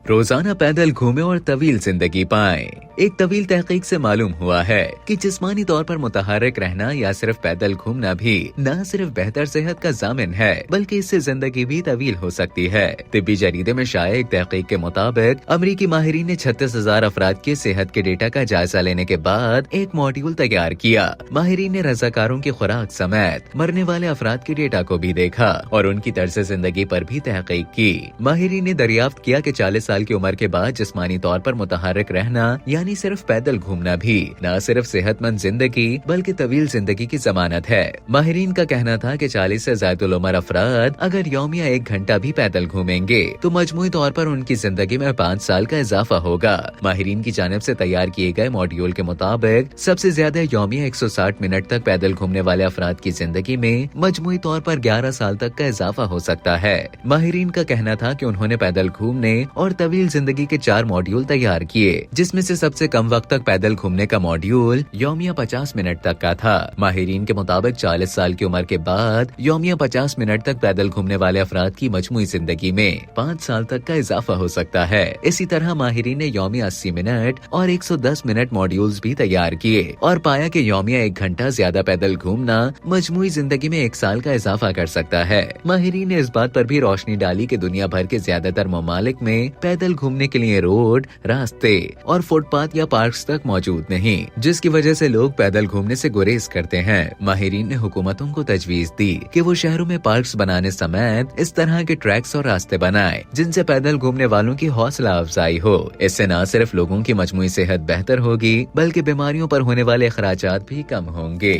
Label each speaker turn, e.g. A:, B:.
A: रोजाना पैदल घूमे और तवील जिंदगी पाएं। एक तवील तहकीक से मालूम हुआ है कि जिस्मानी तौर पर मुतहर्रिक रहना या सिर्फ पैदल घूमना भी न सिर्फ बेहतर सेहत का जामिन है बल्कि इससे जिंदगी भी तवील हो सकती है। तिब्बी जरीदे में शाया एक तहकीक के मुताबिक अमरीकी माहिरीन ने 36,000 अफराद के सेहत के डेटा का जायजा लेने के बाद एक मॉड्यूल तैयार किया। माहिरीन ने रज़ाकारों की खुराक समेत मरने वाले अफराद के डेटा को भी देखा और उनकी तर्ज जिंदगी पर भी तहकीक की। माहिरीन ने दरियाफ्त किया कि 40 साल की उम्र के बाद जिस्मानी तौर पर मुतहर्रिक रहना यानी सिर्फ पैदल घूमना भी न सिर्फ सेहतमंद जिंदगी बल्कि तवील जिंदगी की जमानत है। माहिरीन का कहना था कि 40 से ज़ायदुल उम्र अफराद अगर यौमिया 1 घंटा भी पैदल घूमेंगे तो मजमूई तौर पर उनकी जिंदगी में 5 साल का इजाफा होगा। माहिरीन की जानिब से तैयार किए गए मॉड्यूल के मुताबिक सबसे ज्यादा यौमिया 160 मिनट तक पैदल घूमने वाले अफराद की जिंदगी में मजमूई तौर पर 11 साल तक का इजाफा हो सकता है। माहिरीन का कहना था कि उन्होंने पैदल घूमने और तवील जिंदगी के 4 मॉड्यूल तैयार किए, जिसमें से सबसे कम वक्त तक पैदल घूमने का मॉड्यूल यौमिया 50 मिनट तक का था। माहिरीन के मुताबिक 40 साल की उम्र के बाद यौमिया 50 मिनट तक पैदल घूमने वाले अफराद की मजमूई जिंदगी में 5 साल तक का इजाफा हो सकता है। इसी तरह माहिरीन ने यौमिया 80 मिनट और 110 मिनट मॉड्यूल्स भी तैयार किए और पाया कि यौमिया 1 घंटा ज्यादा पैदल घूमना मजमूई जिंदगी में 1 साल का इजाफा कर सकता है। माहिरीन ने इस बात पर भी रोशनी डाली कि दुनिया भर के ज्यादातर ममालिक में पैदल घूमने के लिए रोड, रास्ते और फुटपाथ या पार्क्स तक मौजूद नहीं, जिसकी वजह से लोग पैदल घूमने से गुरेज करते हैं। माहिरीन ने हुकूमतों को तजवीज दी कि वो शहरों में पार्क्स बनाने समेत इस तरह के ट्रैक्स और रास्ते बनाए जिनसे पैदल घूमने वालों की हौसला अफजाई हो। इससे न सिर्फ लोगों की मजमूई सेहत बेहतर होगी बल्कि बीमारियों पर होने वाले अखराजात भी कम होंगे।